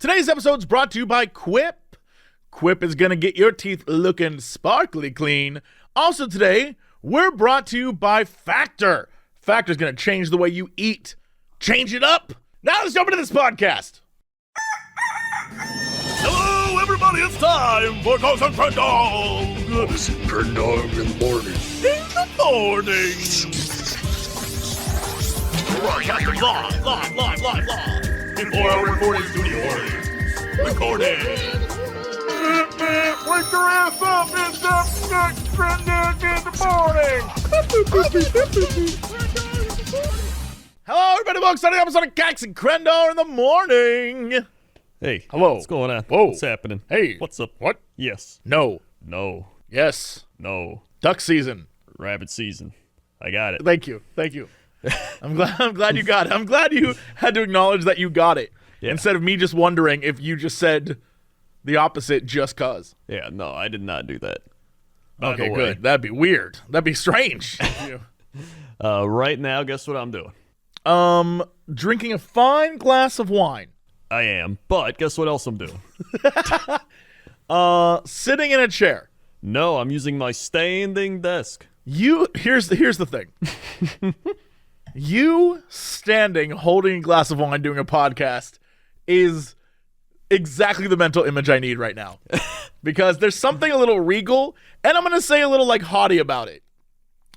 Today's episode is brought to you by Quip. Quip is going to get your teeth looking sparkly clean. Also today, we're brought to you by Factor. Factor is going to change the way you eat. Change it up. Now let's jump into this podcast. Hello, everybody. It's time for Ghost and Crendor. Ghost and Crendor in the morning. In the morning. Live. Before our recording studio audience. Recording. Wake your ass up. It's up next Crendor in the morning. Hello, everybody. Welcome to the episode of Gax and Crendor in the morning. Hey. Hello. What's going on? Whoa. What's happening? Hey. What's up? What? Yes. No. No. Yes. No. Duck season. Rabbit season. I got it. Thank you. I'm glad you got it. I'm glad you had to acknowledge that you got it. Yeah. Instead of me just wondering if you just said the opposite just cause. Yeah, no, I did not do that. By Okay, the way, good. That'd be weird. That'd be strange. right now, guess what I'm doing? Drinking a fine glass of wine. I am, but guess what else I'm doing? Sitting in a chair. No, I'm using my standing desk. Here's the thing. You standing, holding a glass of wine, doing a podcast is exactly the mental image I need right now. Because there's something a little regal, and I'm going to say a little like haughty about it.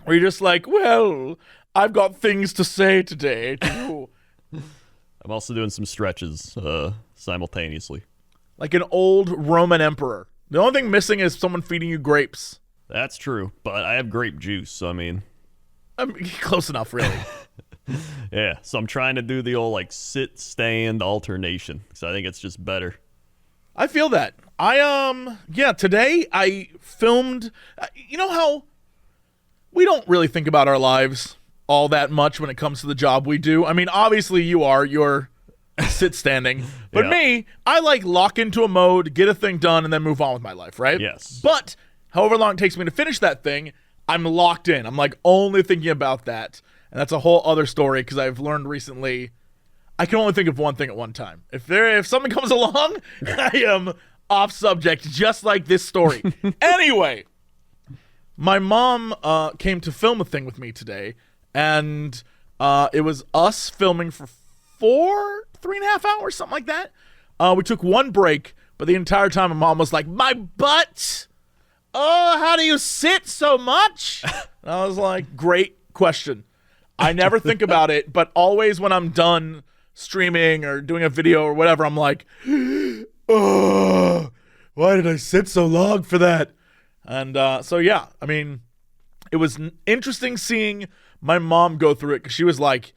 Where you're just like, well, I've got things to say today to you. I'm also doing some stretches simultaneously. Like an old Roman emperor. The only thing missing is someone feeding you grapes. That's true, but I have grape juice, so I mean, close enough, really. yeah, so I'm trying to do the old like sit-stand alternation, because I think it's just better. I feel that. Today I filmed, you know how we don't really think about our lives all that much when it comes to the job we do. I mean, obviously you're sit standing, but Yeah. me, I like lock into a mode, get a thing done, and then move on with my life, right? Yes. But however long it takes me to finish that thing, I'm locked in. I'm like only thinking about that. And that's a whole other story because I've learned recently I can only think of one thing at one time. If something comes along, I am off subject, just like this story. Anyway, my mom came to film a thing with me today, and it was us filming for 3.5 hours, something like that. We took one break, but the entire time my mom was like, my butt! Oh, how do you sit so much? And I was like, great question. I never think about it, but always when I'm done streaming or doing a video or whatever, I'm like, oh, why did I sit so long for that? And so, yeah, I mean, it was interesting seeing my mom go through it because she was like,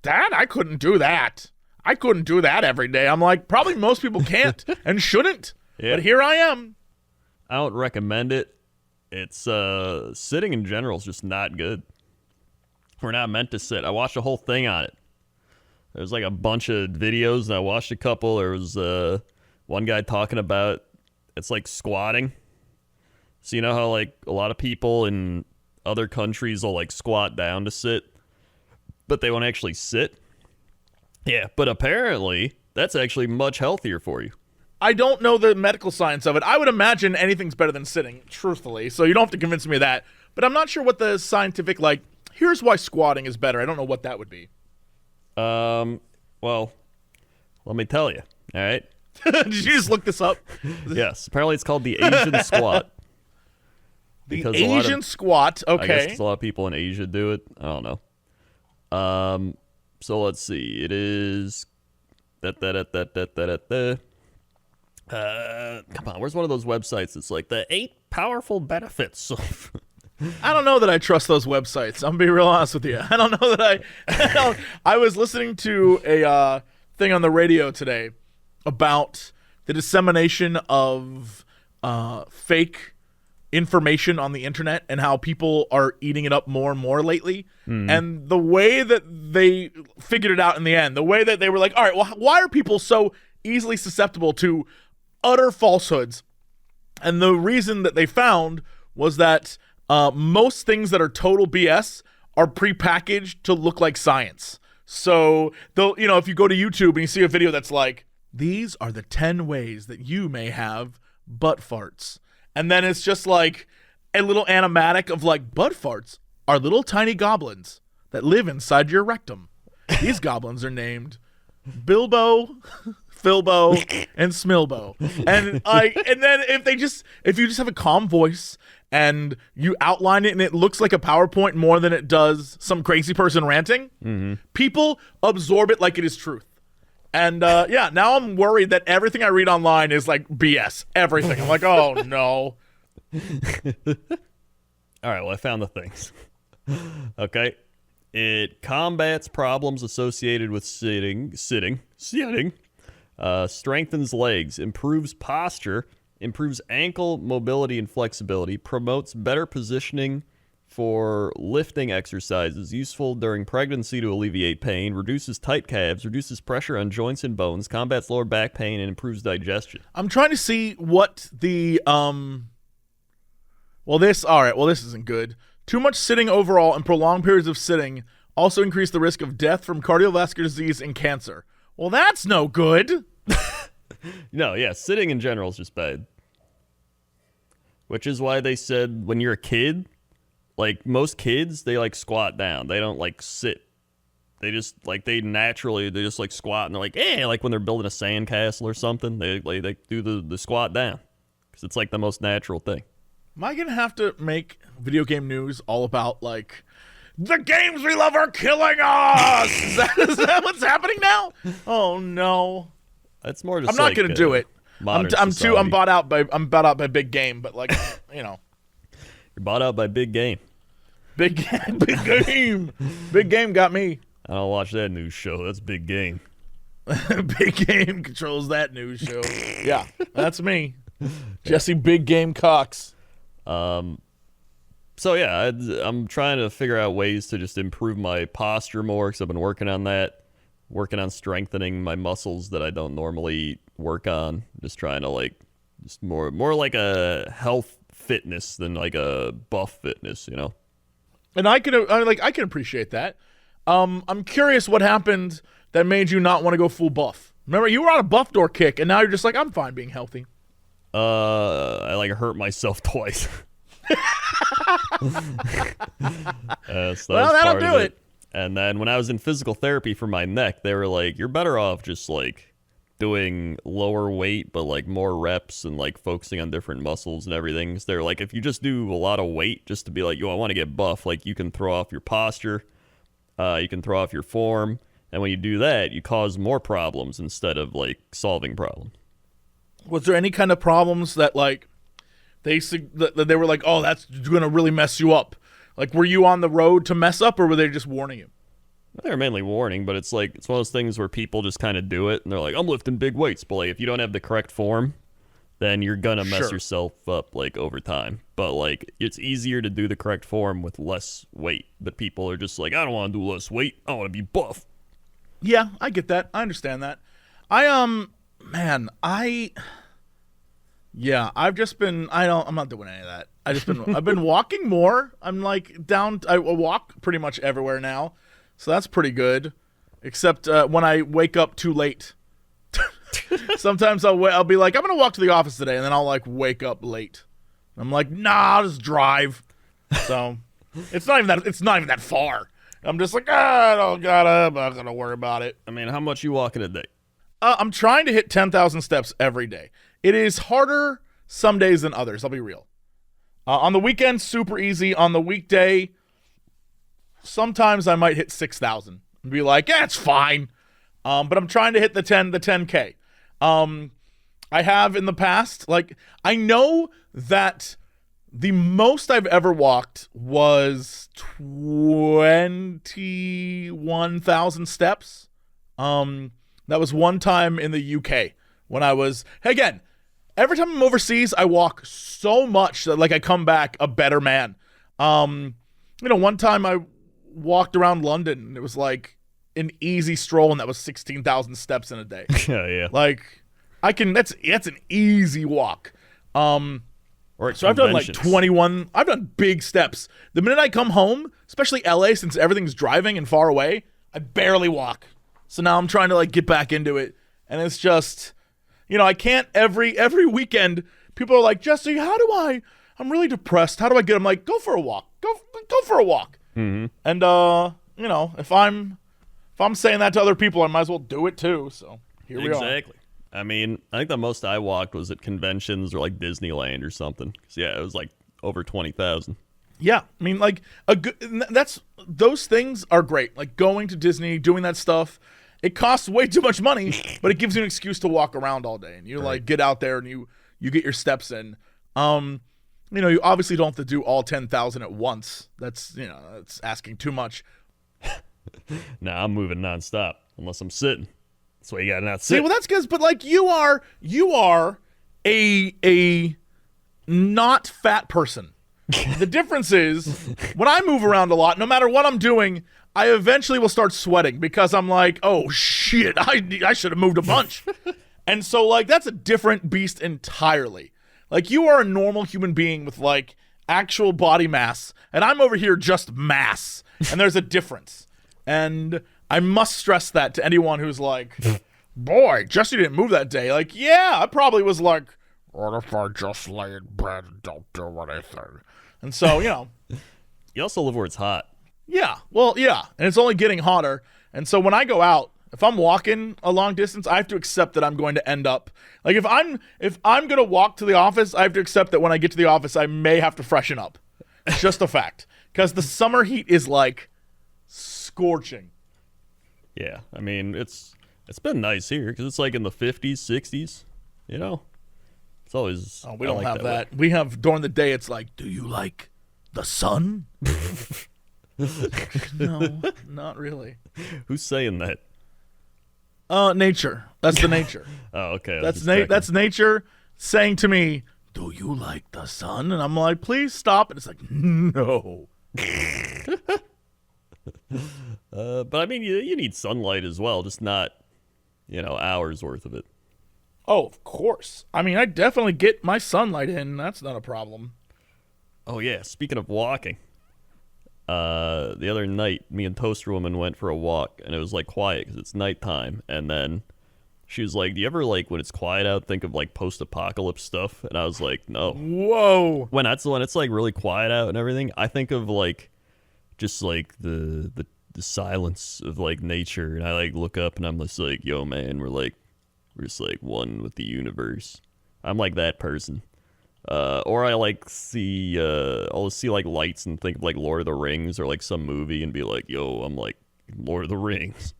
Dad, I couldn't do that. I couldn't do that every day. I'm like, probably most people can't and shouldn't, Yeah. but here I am. I don't recommend it. It's sitting in general is just not good. We're not meant to sit. I watched a whole thing on it. There's like a bunch of videos, and I watched a couple. There was one guy talking about it's like squatting. So you know how like a lot of people in other countries will like squat down to sit, but they won't actually sit? Yeah, but apparently that's actually much healthier for you. I don't know the medical science of it. I would imagine anything's better than sitting, truthfully. So you don't have to convince me of that. But I'm not sure what the scientific, like, here's why squatting is better. I don't know what that would be. Well, let me tell you, all right? Did you just look this up? Yes, apparently it's called the Asian squat. The Because a lot of- Asian squat, I guess okay. 'cause a lot of people in Asia do it. I don't know. So let's see. It is come on, where's one of those websites? It's like the 8 powerful benefits of I don't know that I trust those websites. I'm going to be real honest with you. I don't know that I was listening to a thing on the radio today about the dissemination of fake information on the internet and how people are eating it up more and more lately. And the way that they figured it out in the end, the way that they were like, all right, well, why are people so easily susceptible to utter falsehoods? And the reason that they found was that most things that are total BS are prepackaged to look like science. So they'll, if you go to YouTube and you see a video that's like, these are the 10 ways that you may have butt farts. And then it's just like a little animatic of like, butt farts are little tiny goblins that live inside your rectum. These goblins are named Bilbo, Filbo, and Smilbo. And then if you just have a calm voice and you outline it and it looks like a PowerPoint more than it does some crazy person ranting, people absorb it like it is truth. And now I'm worried that everything I read online is like BS. Everything. I'm like, oh no. All right, well, I found the things. Okay. It combats problems associated with sitting, strengthens legs, improves posture, improves ankle mobility and flexibility, promotes better positioning for lifting exercises, useful during pregnancy to alleviate pain, reduces tight calves, reduces pressure on joints and bones, combats lower back pain, and improves digestion. I'm trying to see what the this isn't good. Too much sitting overall and prolonged periods of sitting also increase the risk of death from cardiovascular disease and cancer. Well, that's no good. No, yeah, sitting in general is just bad. Which is why they said when you're a kid, like most kids, they like squat down. They don't like sit. They just like they just like squat and they're like, like when they're building a sandcastle or something, they do the squat down because it's like the most natural thing. Am I going to have to make video game news all about, like, the games we love are killing us? Is that what's happening now? Oh, no. It's more just I'm not going to do it. I'm bought out by big game, but, like, you know. You're bought out by big game. Big game. Big game got me. I don't watch that news show. That's big game. Big game controls that news show. Yeah, that's me. Jesse Big Game Cox. So yeah, I'm trying to figure out ways to just improve my posture more because I've been working on strengthening my muscles that I don't normally work on. Just trying to just more like a health fitness than like a buff fitness, you know. And I can appreciate that. I'm curious what happened that made you not want to go full buff. Remember, you were on a buff door kick, and now you're just like, I'm fine being healthy. I hurt myself twice. So that'll do it. And then when I was in physical therapy for my neck, they were like, you're better off just like doing lower weight, but like more reps and like focusing on different muscles and everything. So they're like, if you just do a lot of weight just to be like, I want to get buff, like you can throw off your posture, you can throw off your form. And when you do that, you cause more problems instead of like solving problems. Was there any kind of problems that like they were like, oh, that's gonna really mess you up? Like, were you on the road to mess up, or were they just warning you? They were mainly warning, but it's like it's one of those things where people just kind of do it, and they're like, I'm lifting big weights, but like if you don't have the correct form, then you're gonna mess yourself up like over time. But like it's easier to do the correct form with less weight. But people are just like, I don't want to do less weight. I want to be buff. Yeah, I get that. I understand that. I'm not doing any of that. I've been walking more. I'm like I walk pretty much everywhere now. So that's pretty good. Except when I wake up too late. Sometimes I'll be like, I'm going to walk to the office today, and then I'll like wake up late. I'm like, nah, I'll just drive. So it's not even that far. I'm just like, I'm not going to worry about it. I mean, how much you walk in a day? I'm trying to hit 10,000 steps every day. It is harder some days than others, I'll be real. On the weekend, super easy. On the weekday, sometimes I might hit 6,000 and be like, yeah, it's fine. But I'm trying to hit the 10K. I have in the past, like, I know that the most I've ever walked was 21,000 steps. That was one time in the UK when I was, again, every time I'm overseas, I walk so much that like I come back a better man. One time I walked around London and it was like an easy stroll, and that was 16,000 steps in a day. Yeah. Like that's an easy walk. So I've done like 21, I've done big steps. The minute I come home, especially LA, since everything's driving and far away, I barely walk. So now I'm trying to like get back into it And it's just, I can't every weekend. People are like, Jesse, I'm really depressed. How do I get? I'm like, go for a walk. Go for a walk. Mm-hmm. And if I'm saying that to other people, I might as well do it too. So here we are. Exactly. I mean, I think the most I walked was at conventions or like Disneyland or something. 'Cause, yeah, it was like over 20,000. Yeah, I mean, like those things are great. Like going to Disney, doing that stuff. It costs way too much money, but it gives you an excuse to walk around all day, and you like get out there and you get your steps in. You obviously don't have to do all 10,000 at once. That's asking too much. Nah, I'm moving nonstop unless I'm sitting. That's why you gotta not sit. See, well, that's because, but like you are a not fat person. The difference is when I move around a lot, no matter what I'm doing, I eventually will start sweating because I'm like, oh shit, I should have moved a bunch. And so like that's a different beast entirely. Like you are a normal human being with like actual body mass, and I'm over here just mass, and there's a difference. And I must stress that to anyone who's like, boy, Jesse didn't move that day. Like, yeah, I probably was like, what if I just lay in bed and don't do anything? And so, You also live where it's hot. yeah, well, yeah, and it's only getting hotter. And so when I go out, if I'm walking a long distance, I have to accept that I'm going to end up like if I'm going to walk to the office, I have to accept that when I get to the office, I may have to freshen up. It's just a fact because the summer heat is like scorching. Yeah, I mean it's been nice here because it's like in the 50s, 60s. It's always. Oh, we don't have that. We have during the day. It's like, do you like the sun? No, not really. Who's saying that? Nature. That's the nature. Oh, okay. That's nature saying to me, do you like the sun? And I'm like, please stop. And it's like, no. But I mean, you need sunlight as well, just not, hours worth of it. Oh, of course. I mean, I definitely get my sunlight in. That's not a problem. Oh yeah. Speaking of walking, the other night, me and Toaster Woman went for a walk, and it was like quiet because it's nighttime. And then she was like, "Do you ever like when it's quiet out think of like post-apocalypse stuff?" And I was like, "No." Whoa. When it's like really quiet out and everything, I think of like just like the silence of like nature, and I like look up and I'm just like, "Yo, man, we're just like one with the universe." I'm like that person. Or I like see I'll see like lights and think of like Lord of the Rings or like some movie and be like, yo, I'm like Lord of the Rings.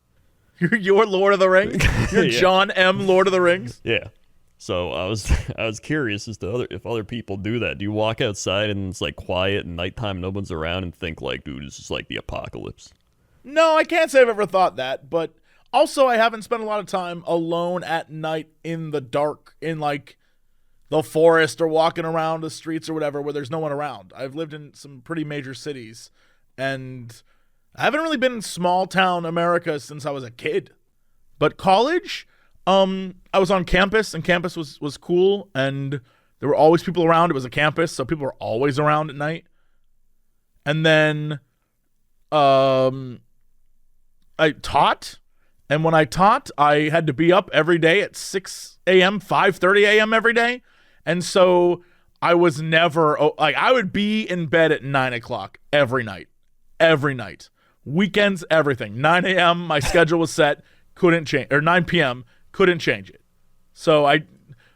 You're Lord of the Rings? You're Yeah. John M. Lord of the Rings? Yeah. So I was curious as to if other people do that. Do you walk outside and it's like quiet and nighttime, no one's around, and think like, dude, this is like the apocalypse? No, I can't say I've ever thought that, but also I haven't spent a lot of time alone at night in the dark in like the forest or walking around the streets or whatever where there's no one around. I've lived in some pretty major cities, and I haven't really been in small town America since I was a kid. But college, I was on campus, and campus was cool, and there were always people around. It was a campus, so people were always around at night. And then I taught, and when I taught, I had to be up every day at 6 a.m., 5:30 a.m. every day. And so I was never, like, I would be in bed at 9 o'clock every night. Weekends, everything. 9 a.m., my schedule was set, couldn't change, or 9 p.m., couldn't change it. So I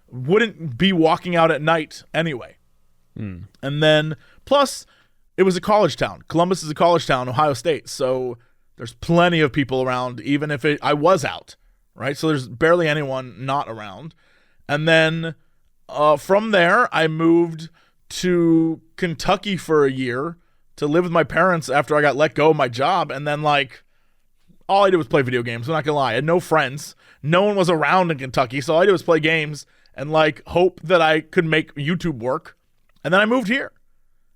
wouldn't be walking out at night anyway. And then, plus, it was a college town. Columbus is a college town, Ohio State. So there's plenty of people around, even if I was out, right? So there's barely anyone not around. And then from there, I moved to Kentucky for a year to live with my parents after I got let go of my job. And then, like, all I did was play video games. I'm not going to lie. I had no friends. No one was around in Kentucky. So all I did was play games and, like, hope that I could make YouTube work. And then I moved here.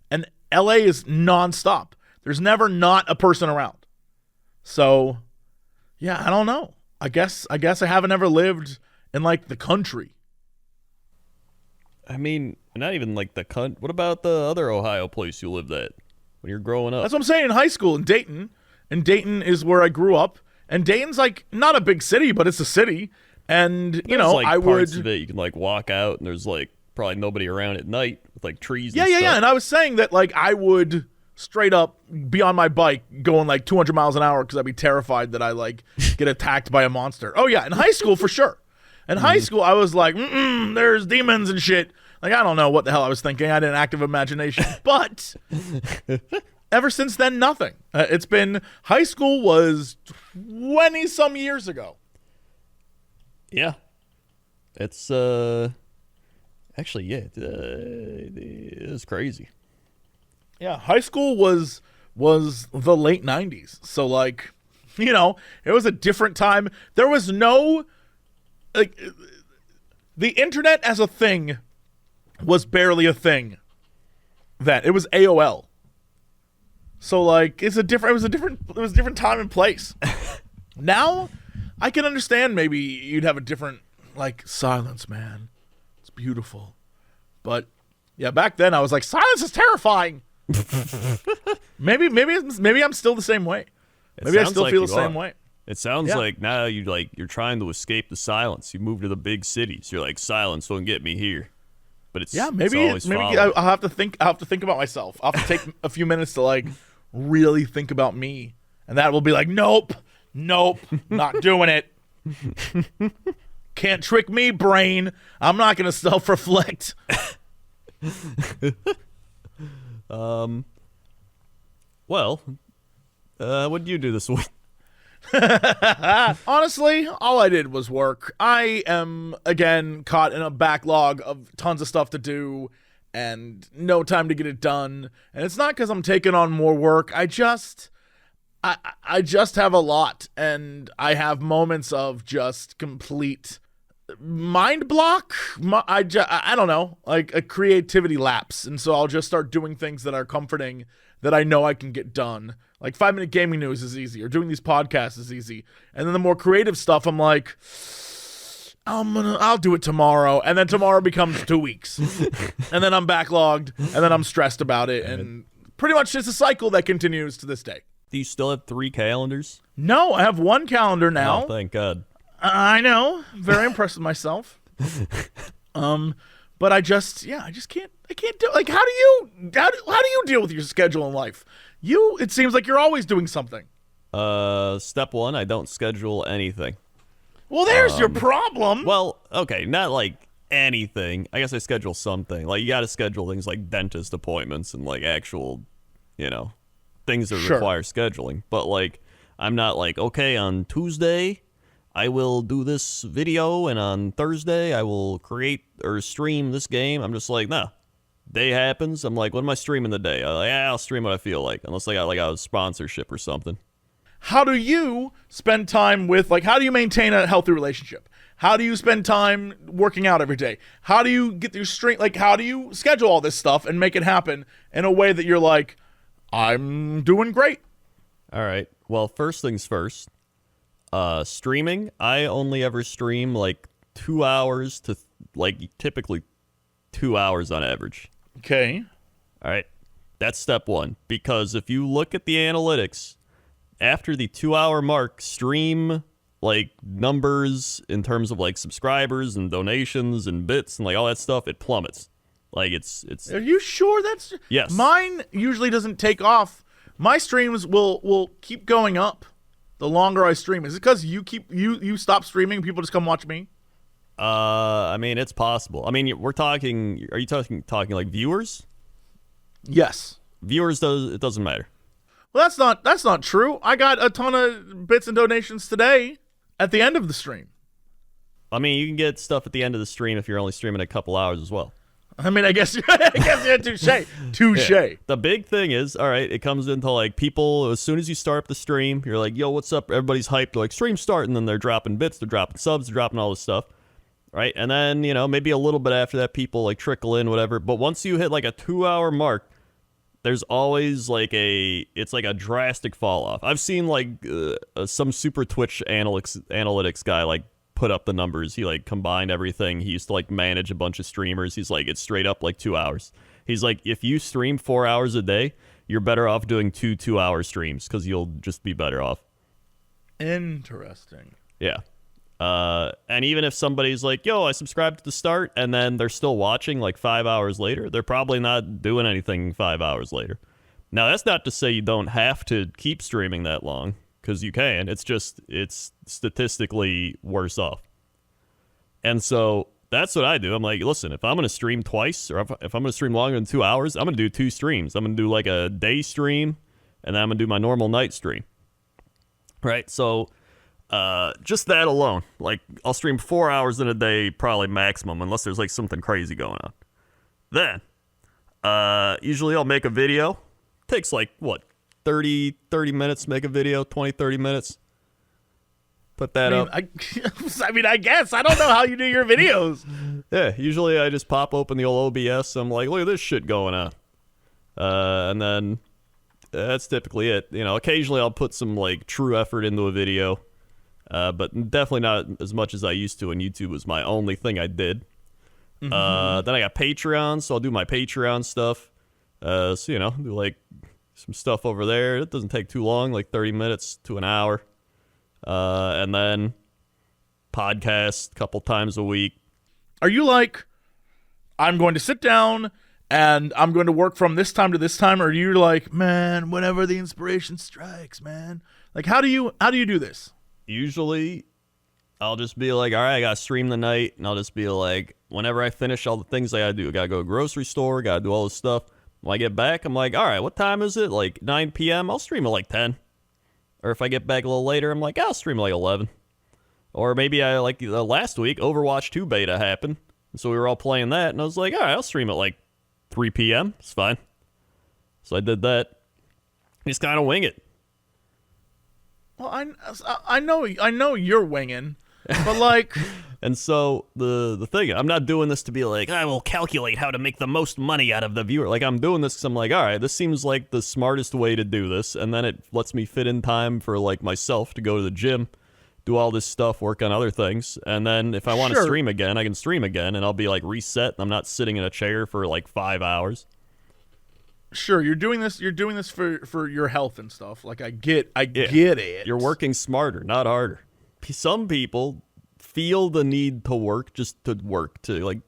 And LA is nonstop. There's never not a person around. So, yeah, I don't know. I guess I haven't ever lived in, like, the country. I mean, not even like the what about the other Ohio place you lived at when you're growing up? That's what I'm saying. In high school in Dayton. And Dayton is where I grew up. And Dayton's like not a big city, but it's a city. And, you There's, know, like, I parts would. of it you can like walk out, and there's like probably nobody around at night with like trees. Yeah, and yeah, stuff. yeah. And I was saying that, like, I would straight up be on my bike going like 200 miles an hour because I'd be terrified that I, like, get attacked by a monster. Oh, yeah. In high school, for sure. In high school, I was like, there's demons and shit. Like, I don't know what the hell I was thinking. I had an active imagination. But ever since then, nothing. It's been, high school was 20-some years ago. Yeah. It's actually, yeah, it was crazy. Yeah, high school was the late 90s. So, like, you know, it was a different time. There was no, like, the internet as a thing was barely a thing then. It was AOL. So, like, it was a different time and place. Now, I can understand maybe you'd have a different, like, silence, man. It's beautiful. But yeah, back then I was like, silence is terrifying. maybe I'm still the same way. Maybe I still feel the same way. It sounds like now you're trying to escape the silence. You move to the big cities. You're like, silence won't get me here. But it's maybe I'll have to think about myself. I'll have to take a few minutes to, like, really think about me, and that will be like, nope, not doing it. Can't trick me, brain. I'm not gonna self-reflect. Well, what did you do this week? Honestly, all I did was work. I am, again, caught in a backlog of tons of stuff to do and no time to get it done. And it's not because I'm taking on more work. I just have a lot, and I have moments of just complete mind block. I don't know, like a creativity lapse. And so I'll just start doing things that are comforting that I know I can get done. Like 5-Minute Gaming News is easy, or doing these podcasts is easy. And then the more creative stuff, I'm like, I'll do it tomorrow. And then tomorrow becomes 2 weeks. And then I'm backlogged, and then I'm stressed about it. And pretty much it's a cycle that continues to this day. Do you still have 3 calendars? No, I have one calendar now. Oh, thank God. I know. Very impressed with myself. But I just can't do, like, how do you deal with your schedule in life? It seems like you're always doing something. Step 1, I don't schedule anything. Well, there's your problem. Well, okay, not like anything. I guess I schedule something. Like, you got to schedule things like dentist appointments and, like, actual, things that require scheduling. But, like, I'm not like, okay, on Tuesday I will do this video, and on Thursday I will create or stream this game. I'm just like, nah. Day happens. I'm like, what am I streaming the day? I'll stream what I feel like, unless I got like a sponsorship or something. How do you spend time with, like, how do you maintain a healthy relationship? How do you spend time working out every day? How do you get your strength? Like, how do you schedule all this stuff and make it happen in a way that you're like, I'm doing great? All right. Well, first things first. Streaming, I only ever stream like 2 hours to like typically 2 hours on average. Okay. All right. That's step 1. Because if you look at the analytics, after the 2-hour mark, stream like numbers in terms of like subscribers and donations and bits and like all that stuff, it plummets. Like it's. Are you sure that's? Yes. Mine usually doesn't take off. My streams will keep going up the longer I stream. Is it because you stop streaming, people just come watch me? I mean, it's possible. I mean, we're talking. Are you talking like viewers? Yes. Viewers it doesn't matter. Well, that's not true. I got a ton of bits and donations today at the end of the stream. I mean, you can get stuff at the end of the stream if you're only streaming a couple hours as well. I mean, I guess yeah, touche. Yeah. The big thing is, all right, it comes into like people, as soon as you start up the stream, you're like, yo, what's up? Everybody's hyped. They're like, stream start. And then they're dropping bits, they're dropping subs, they're dropping all this stuff. Right. And then, maybe a little bit after that, people like trickle in, whatever. But once you hit like a 2-hour mark, there's always like it's like a drastic fall off. I've seen like some super Twitch analytics guy like put up the numbers. He like combined everything. He used to like manage a bunch of streamers. He's like, it's straight up like 2 hours. He's like, if you stream 4 hours a day, you're better off doing 2-hour streams because you'll just be better off. Interesting. Yeah. And even if somebody's like, yo, I subscribed at the start, and then they're still watching like 5 hours later, they're probably not doing anything 5 hours later. Now, that's not to say you don't have to keep streaming that long, because you can. It's just, it's statistically worse off. And so that's what I do. I'm like, listen, if I'm going to stream twice, or if I'm going to stream longer than 2 hours, I'm going to do 2 streams. I'm going to do like a day stream, and then I'm going to do my normal night stream. Right? So just that alone. Like, I'll stream 4 hours in a day, probably maximum, unless there's like something crazy going on. Then, usually I'll make a video. Takes like, what, 30 minutes to make a video, 20, 30 minutes. Put that up. I mean, I guess. I don't know how you do your videos. Yeah, usually I just pop open the old OBS. I'm like, look at this shit going on. And then that's typically it. You know, occasionally I'll put some like true effort into a video. But definitely not as much as I used to when YouTube was my only thing I did. Then I got Patreon, so I'll do my Patreon stuff. So, you know, do like some stuff over there. It doesn't take too long, like 30 minutes to an hour. And then podcast a couple times a week. Are you like, I'm going to sit down and I'm going to work from this time to this time? Or are you like, man, whenever the inspiration strikes, man? Like, how do you do this? Usually, I'll just be like, all right, I got to stream the night. And I'll just be like, whenever I finish all the things I got to do, I got to go to the grocery store, got to do all this stuff. When I get back, I'm like, all right, what time is it? Like 9 p.m.? I'll stream at like 10. Or if I get back a little later, I'm like, I'll stream at like 11. Or maybe I, like last week, Overwatch 2 beta happened. So we were all playing that, and I was like, all right, I'll stream at like 3 p.m. It's fine. So I did that. Just kind of wing it. Well, I know you're winging, but like... And so the thing, I'm not doing this to be like, I will calculate how to make the most money out of the viewer. Like, I'm doing this because I'm like, all right, this seems like the smartest way to do this. And then it lets me fit in time for like myself to go to the gym, do all this stuff, work on other things. And then if I want to stream again, I can stream again, and I'll be like reset. And I'm not sitting in a chair for like 5 hours. Sure, you're doing this for your health and stuff. Like, I get it. You're working smarter, not harder. Some people feel the need to work just to work, to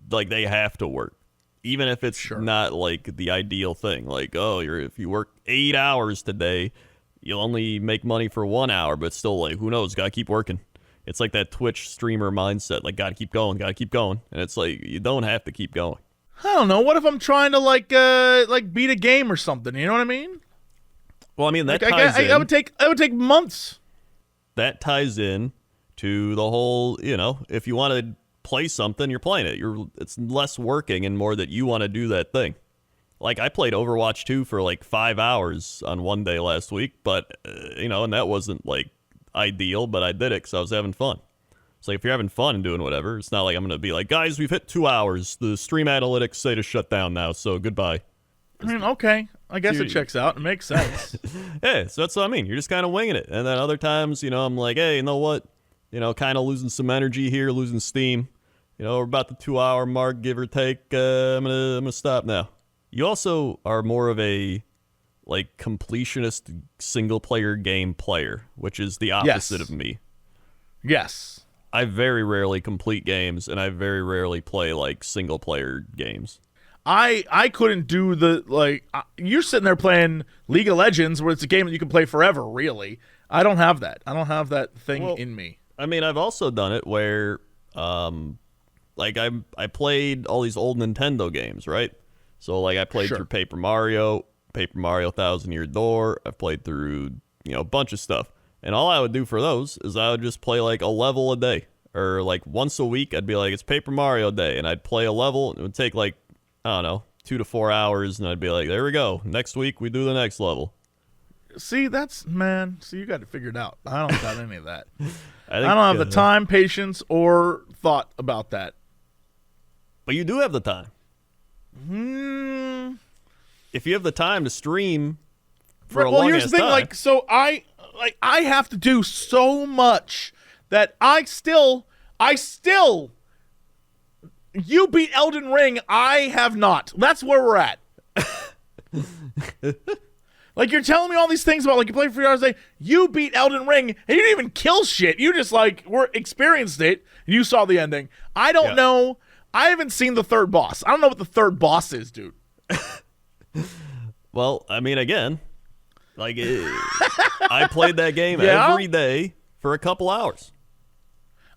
like they have to work, even if it's not like the ideal thing. Like, oh, if you work 8 hours today, you'll only make money for 1 hour, but still, like, who knows? Gotta keep working. It's like that Twitch streamer mindset, like, gotta keep going, and it's like, you don't have to keep going. I don't know. What if I'm trying to like beat a game or something? You know what I mean? Well, I mean, that ties in. I would take months. That ties in to the whole, you know, if you want to play something, you're playing it. It's less working and more that you want to do that thing. Like, I played Overwatch 2 for like 5 hours on one day last week, but, you know, and that wasn't like ideal, but I did it because I was having fun. It's like, if you're having fun and doing whatever, it's not like I'm going to be like, guys, we've hit 2 hours. The stream analytics say to shut down now, so goodbye. I mean, okay. I guess it checks out. It makes sense. Yeah, so that's what I mean. You're just kind of winging it. And then other times, you know, I'm like, hey, you know what? You know, kind of losing some energy here, losing steam. You know, we're about the 2 hour mark, give or take. I'm gonna stop now. You also are more of a like completionist single player game player, which is the opposite of me. Yes. I very rarely complete games, and I very rarely play like single player games. I couldn't do you're sitting there playing League of Legends, where it's a game that you can play forever. Really, I don't have that. I don't have that thing in me. I mean, I've also done it where, like, I played all these old Nintendo games, right? So, like, I played through Paper Mario Thousand Year Door. I've played through, you know, a bunch of stuff. And all I would do for those is I would just play, like, a level a day. Or, like, once a week, I'd be like, it's Paper Mario Day. And I'd play a level. And it would take, like, I don't know, 2 to 4 hours. And I'd be like, there we go. Next week, we do the next level. See, you got it figured out. I don't got any of that. I don't have the time, patience, or thought about that. But you do have the time. If you have the time to stream for a long time. Well, here's the thing. Like, so I have to do so much that I still. You beat Elden Ring. I have not. That's where we're at. Like, you're telling me all these things about, like, you played for 3 hours a day. You beat Elden Ring, and you didn't even kill shit. You just, like, experienced it, and you saw the ending. I don't know. I haven't seen the third boss. I don't know what the third boss is, dude. Well, I mean, again, like, I played that game every day for a couple hours.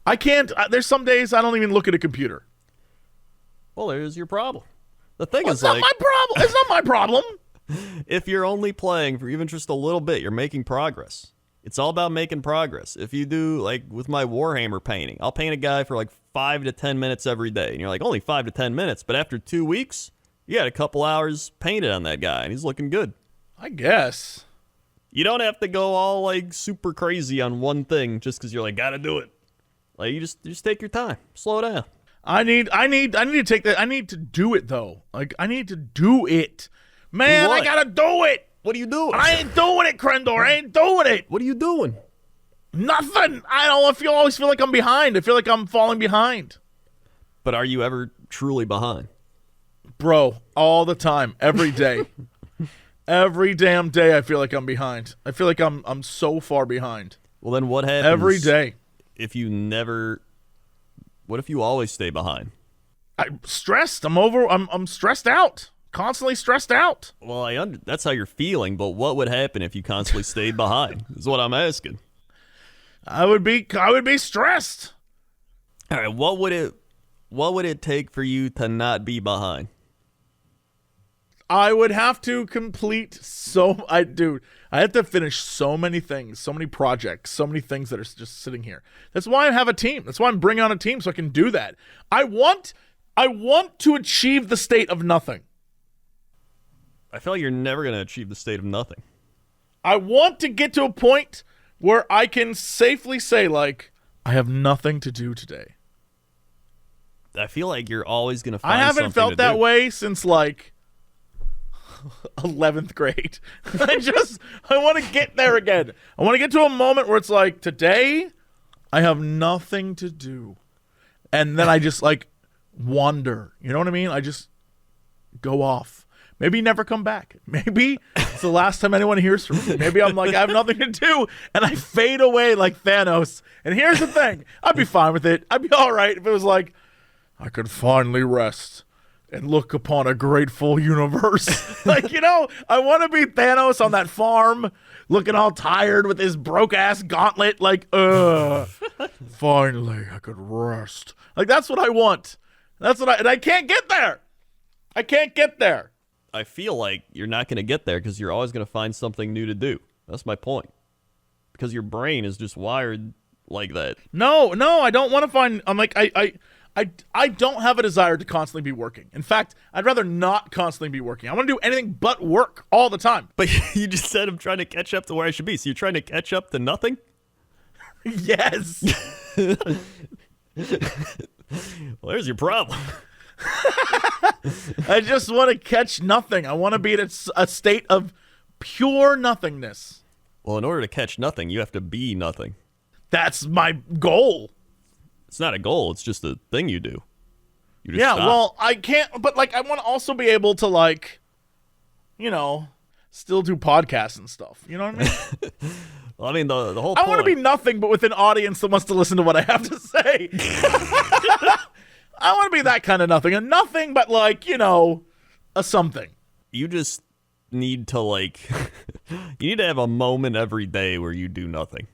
I can't. There's some days I don't even look at a computer. Well, there's your problem. The thing is, it's not my problem. It's not my problem. If you're only playing for even just a little bit, you're making progress. It's all about making progress. If you do, like, with my Warhammer painting, I'll paint a guy for, like, 5 to 10 minutes every day. And you're like, only 5 to 10 minutes. But after 2 weeks, you got a couple hours painted on that guy, and he's looking good. I guess. You don't have to go all, like, super crazy on one thing just because you're like, gotta do it. Like, you just take your time. Slow down. I need to take that. I need to do it, though. Like, I need to do it. Man, Do I what? gotta do it. What are you doing? I ain't doing it, Crendor. I ain't doing it. What are you doing? Nothing. I don't always feel like I'm behind. I feel like I'm falling behind. But are you ever truly behind? Bro, all the time, every day. Every damn day I feel like I'm behind. I feel like I'm so far behind. Well, then what happens Every day. if you never... What if you always stay behind? I'm stressed. I'm stressed out. Constantly stressed out. Well, that's how you're feeling, but what would happen if you constantly stayed behind? Is what I'm asking. I would be stressed. All right, what would it take for you to not be behind? I would have to complete I have to finish so many things, so many projects, so many things that are just sitting here. That's why I have a team. That's why I'm bringing on a team so I can do that. I want to achieve the state of nothing. I feel like you're never going to achieve the state of nothing. I want to get to a point where I can safely say, like, I have nothing to do today. I feel like you're always going to find I haven't something felt to that do. way since, like, 11th grade. I want to get there again. I want to get to a moment where it's like, today, I have nothing to do. And then I just, like, wander. You know what I mean? I just go off. Maybe never come back. Maybe it's the last time anyone hears from me. Maybe I'm like, I have nothing to do, and I fade away like Thanos. And here's the thing. I'd be fine with it. I'd be all right if it was like, I could finally rest and look upon a grateful universe. Like, you know, I want to be Thanos on that farm, looking all tired with his broke-ass gauntlet, like, finally I could rest. Like, that's what I want. And I can't get there. I can't get there. I feel like you're not going to get there because you're always going to find something new to do. That's my point. Because your brain is just wired like that. No, I don't want to find. I'm like, I don't have a desire to constantly be working. In fact, I'd rather not constantly be working. I want to do anything but work all the time. But you just said I'm trying to catch up to where I should be. So you're trying to catch up to nothing? Yes. Well, there's your problem. I just want to catch nothing. I want to be at a state of pure nothingness. Well, in order to catch nothing, you have to be nothing. That's my goal. It's not a goal. It's just a thing you do. You just Yeah, stop. well, I can't, but, like, I want to also be able to, like, you know, still do podcasts and stuff. You know what I mean? Well, I mean, the whole I point... want to be nothing, but with an audience that wants to listen to what I have to say. I want to be that kind of nothing. A nothing, but, like, you know, a something. You just need to, like... you need to have a moment every day where you do nothing.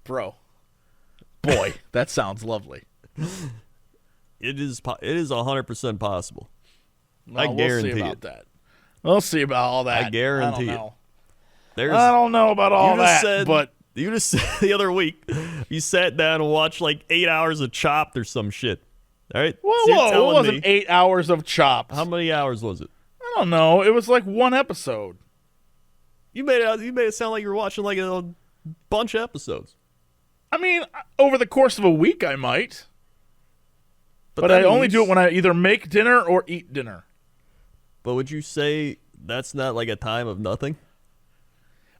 Bro. Boy, that sounds lovely. It is 100% possible. No, I guarantee we'll see about it. that. We'll see about all that. I guarantee it. I don't know about all that, but... You just said the other week, you sat down and watched like 8 hours of Chopped or some shit. All right? Whoa, So you're whoa, it telling wasn't me- 8 hours of Chopped. How many hours was it? I don't know. It was like one episode. You made it sound like you were watching like a bunch of episodes. I mean, over the course of a week, I might. But that I only means- do it when I either make dinner or eat dinner. But would you say that's not like a time of nothing?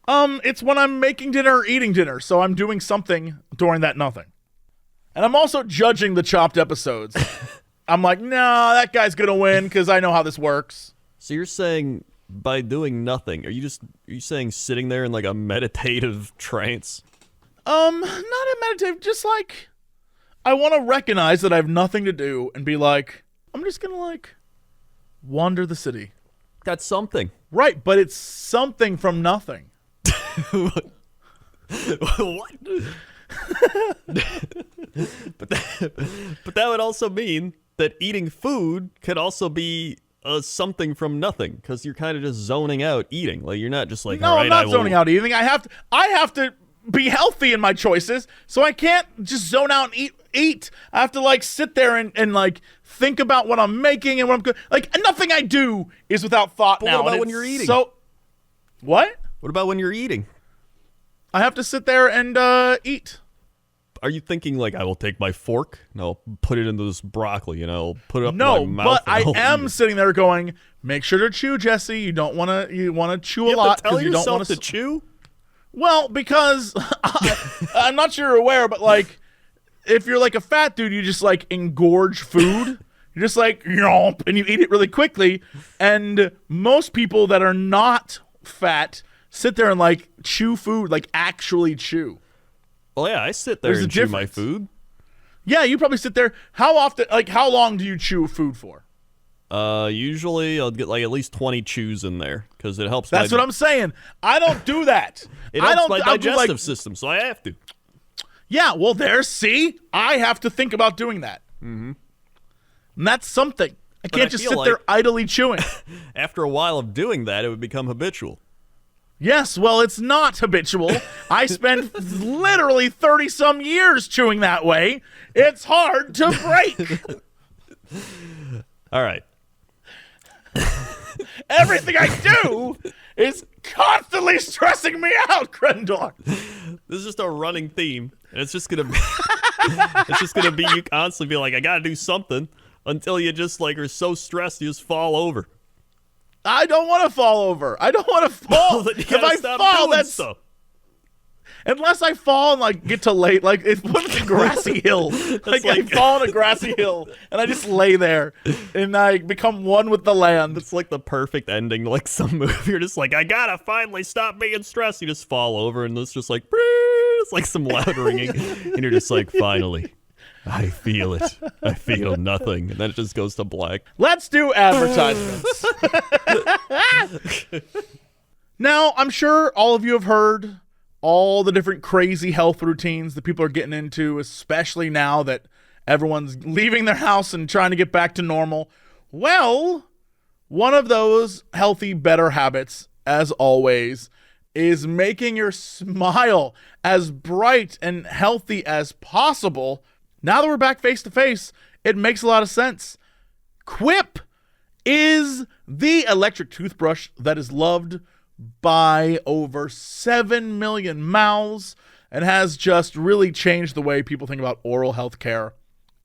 It's when I'm making dinner or eating dinner, so I'm doing something during that nothing. And I'm also judging the Chopped episodes. I'm like, nah, that guy's gonna win because I know how this works. So you're saying by doing nothing? Are you saying sitting there in like a meditative trance? Not a meditative, just like I want to recognize that I have nothing to do and be like, I'm just gonna like wander the city. That's something. Right, but it's something from nothing. What? but that would also mean that eating food could also be something from nothing, because you're kind of just zoning out eating. Like, you're not just like, No, all right, I'm not zoning out eating. I have to be healthy in my choices, so I can't just zone out and eat. I have to like sit there and like think about what I'm making and what I'm good. Like, nothing I do is without thought. But now. what about And when it's you're eating? So, what? What about when you're eating? I have to sit there and eat. Are you thinking like, I will take my fork and I'll put it into this broccoli and I'll put it up No, my mouth? but and I I'll am eat it? sitting there going, make sure to chew, Jesse. You don't want to. You want to chew You a have lot to tell you don't yourself want to chew? Well, because I'm not sure you're aware, but like, if you're like a fat dude, you just like engorge food. You're just like, yomp, and you eat it really quickly. And most people that are not fat sit there and like chew food, like actually chew. Well, yeah, I sit there There's a and chew my difference. food. Yeah, you probably sit there. How often, like, how long do you chew food for? Usually I'll get like at least 20 chews in there because it helps. That's what I'm saying. I don't do that. It I helps don't. my I'll do, digestive like, system, so I have to. Yeah, well, see? I have to think about doing that. Mm-hmm. And that's something. I can't just feel sit like- there idly chewing. After a while of doing that, it would become habitual. Yes, well, it's not habitual. I spent literally 30-some years chewing that way. It's hard to break. All right. Everything I do is constantly stressing me out, Crendor. This is just a running theme, and it's just gonna be it's just gonna be you constantly be like, I gotta do something, until you just like are so stressed you just fall over. I don't want to fall over. I don't want to fall. Then you If gotta I stop fall, doing that's stuff. unless I fall and like get to lay, like it's what's a grassy hill. Like I like- fall on a grassy hill and I just lay there and I become one with the land. It's like the perfect ending to like some movie. You're just like, I gotta finally stop being stressed. You just fall over, and it's just like, it's like some loud ringing, and you're just like, finally. I feel it. I feel nothing. And then it just goes to black. Let's do advertisements. Now, I'm sure all of you have heard all the different crazy health routines that people are getting into, especially now that everyone's leaving their house and trying to get back to normal. Well, one of those healthy, better habits, as always, is making your smile as bright and healthy as possible. Now that we're back face to face, it makes a lot of sense. Quip is the electric toothbrush that is loved by over 7 million mouths and has just really changed the way people think about oral health care.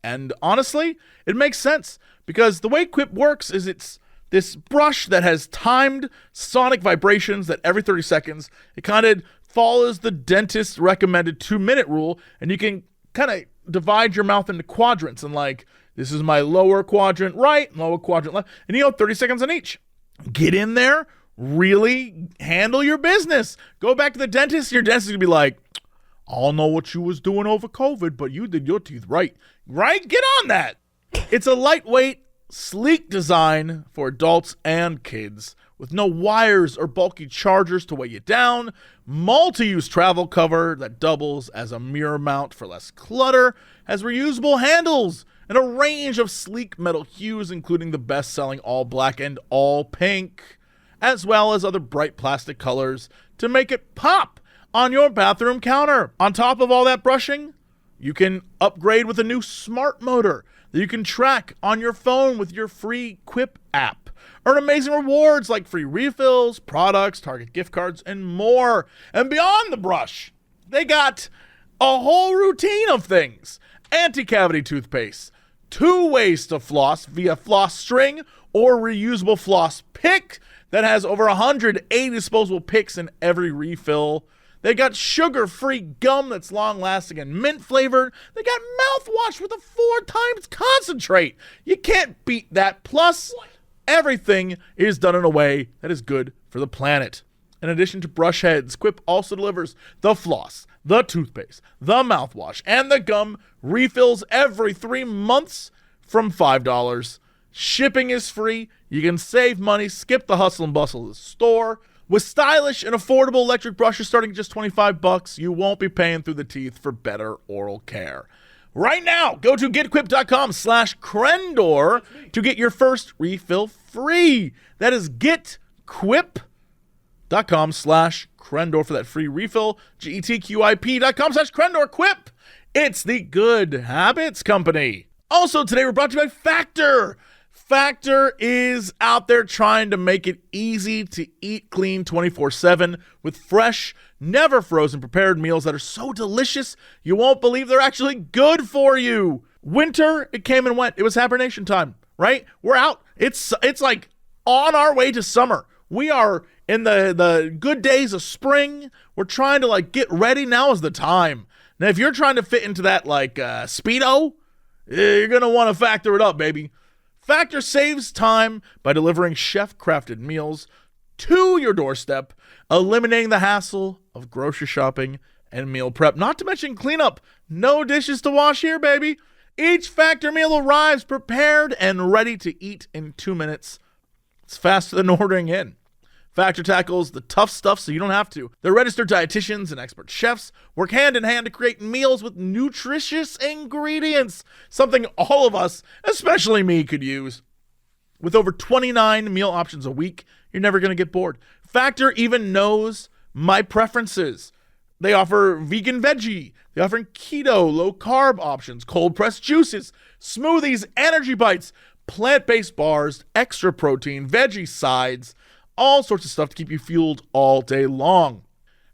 And honestly, it makes sense because the way Quip works is it's this brush that has timed sonic vibrations that every 30 seconds, it kind of follows the dentist's recommended 2-minute rule, and you can kind of divide your mouth into quadrants and like, this is my lower quadrant right, lower quadrant left, and you go 30 seconds on each. Get in there, really handle your business. Go back to the dentist, your dentist is going to be like, I don't know what you was doing over COVID, but you did your teeth right. Right? Get on that. It's a lightweight, sleek design for adults and kids with no wires or bulky chargers to weigh you down, multi-use travel cover that doubles as a mirror mount for less clutter, has reusable handles, and a range of sleek metal hues, including the best-selling all black and all pink, as well as other bright plastic colors to make it pop on your bathroom counter. On top of all that brushing, you can upgrade with a new smart motor that you can track on your phone with your free Quip app. Earn amazing rewards like free refills, products, Target gift cards, and more. And beyond the brush, they got a whole routine of things. Anti-cavity toothpaste, 2 ways to floss via floss string or reusable floss pick that has over 180 disposable picks in every refill. They got sugar-free gum that's long-lasting and mint-flavored. They got mouthwash with a 4 times concentrate. You can't beat that. Plus, everything is done in a way that is good for the planet. In addition to brush heads, Quip also delivers the floss, the toothpaste, the mouthwash, and the gum refills every 3 months from $5. Shipping is free. You can save money, skip the hustle and bustle of the store. With stylish and affordable electric brushes starting at just $25, you won't be paying through the teeth for better oral care. Right now, go to getquip.com/Crendor to get your first refill free. That is getquip.com/Crendor for that free refill. getquip.com/Crendor. Quip. It's the Good Habits Company. Also today we're brought to you by Factor. Factor is out there trying to make it easy to eat clean 24/7 with fresh, never frozen prepared meals that are so delicious you won't believe they're actually good for you. Winter, it came and went. It was hibernation time, right? We're out. It's like on our way to summer. We are in the good days of spring. We're trying to like get ready. Now is the time. Now, if you're trying to fit into that like Speedo, you're going to want to factor it up, baby. Factor saves time by delivering chef-crafted meals to your doorstep, eliminating the hassle of grocery shopping and meal prep, not to mention cleanup. No dishes to wash here, baby. Each Factor meal arrives prepared and ready to eat in 2 minutes. It's faster than ordering in. Factor tackles the tough stuff so you don't have to. Their registered dietitians and expert chefs work hand in hand to create meals with nutritious ingredients, something all of us, especially me, could use. With over 29 meal options a week, you're never going to get bored. Factor even knows my preferences. They offer vegan veggie. They offer keto, low-carb options, cold-pressed juices, smoothies, energy bites, plant-based bars, extra protein, veggie sides, all sorts of stuff to keep you fueled all day long.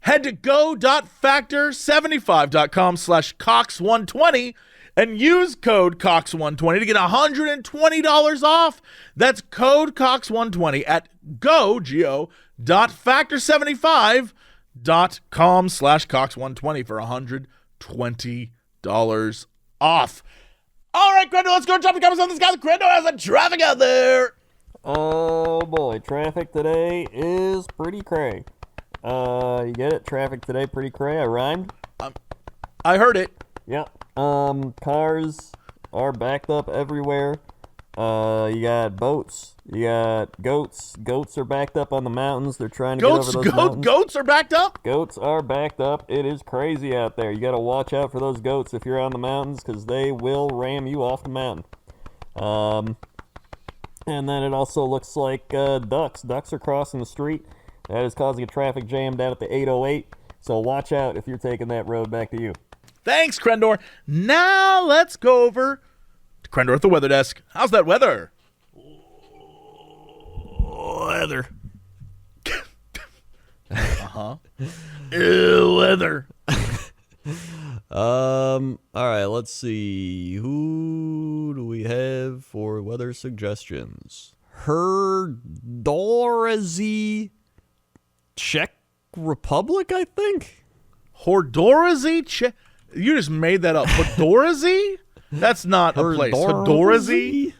Head to go.factor75.com/Cox120 and use code Cox120 to get $120 off. That's code Cox120 at go.factor75.com/Cox120 for $120 off. All right, Crendor, let's go drop the comments on this guy. Crendor has the traffic out there. Oh boy, traffic today is pretty cray. You get it? Traffic today pretty cray. I rhymed. I heard it. Yeah. Cars are backed up everywhere. You got boats. You got goats. Goats are backed up on the mountains. They're trying to get over those mountains. Goats are backed up? Goats are backed up. It is crazy out there. You got to watch out for those goats if you're on the mountains because they will ram you off the mountain. And then it also looks like ducks. Ducks are crossing the street. That is causing a traffic jam down at the 808. So watch out if you're taking that road back to you. Thanks, Crendor. Now let's go over to Crendor at the weather desk. How's that weather? Weather. Weather. All right, let's see. Who do we have for weather suggestions? Hordorazy, Czech Republic, I think. Hordorazy? You just made that up. Hordorazy? That's not a place. Hordorazy?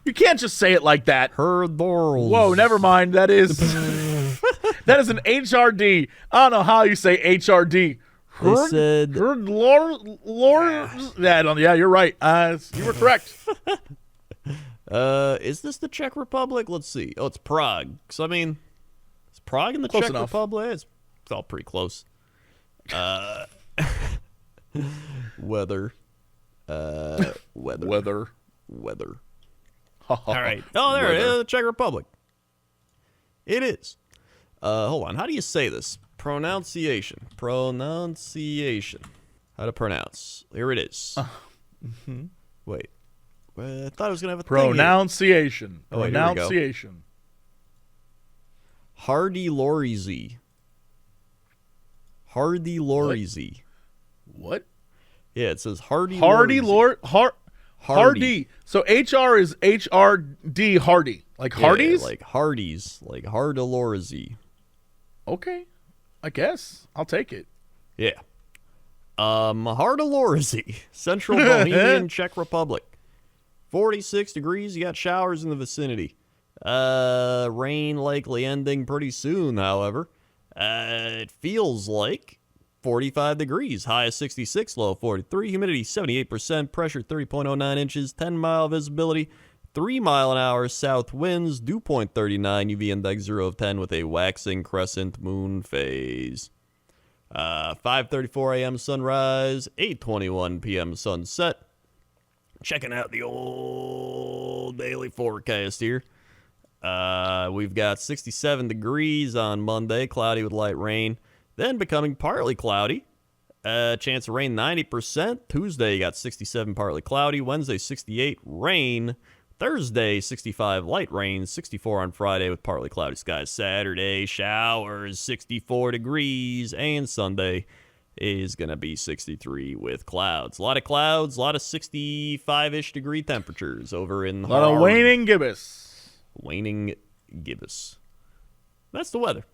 You can't just say it like that. Hordorazy. Whoa, never mind. That is that is an HRD. I don't know how you say HRD. They said... Yeah, you're right. You were correct. Is this the Czech Republic? Let's see. Oh, it's Prague. So, I mean, is Prague in the Close Czech enough. Republic? It's all pretty close. Weather. Weather. All right. Oh, there it is. Czech Republic. It is. Hold on. How do you say this? Pronunciation. How to pronounce. Here it is. Wait. I thought I was going to have a Pronunciation. Oh, wait, here we go. Pronunciation. Hardy-Lorisy. What? Yeah, it says Hardy. Hardy. So HR is HRD Hardy. Like Hardee's? Yeah, like Hardee's. Like Hardy-Lorisy. Okay. I guess. I'll take it. Yeah. Hardy-Lorisy. Central Bohemian Czech Republic. 46 degrees. You got showers in the vicinity. Rain likely ending pretty soon, however. It feels like 45 degrees, high of 66, low of 43, humidity 78%, pressure 30.09 inches, 10-mile visibility, 3-mile-an-hour south winds, dew point 39, UV index 0 of 10 with a waxing crescent moon phase. 5:34 a.m. sunrise, 8:21 p.m. sunset. Checking out the old daily forecast here. We've got 67 degrees on Monday, cloudy with light rain, then becoming partly cloudy. Chance of rain 90%. Tuesday, you got 67, partly cloudy. Wednesday, 68, rain. Thursday, 65, light rain. 64 on Friday with partly cloudy skies. Saturday, showers, 64 degrees. And Sunday is going to be 63 with clouds. A lot of clouds, a lot of 65-ish degree temperatures over in A lot of waning gibbous. Waning gibbous. That's the weather.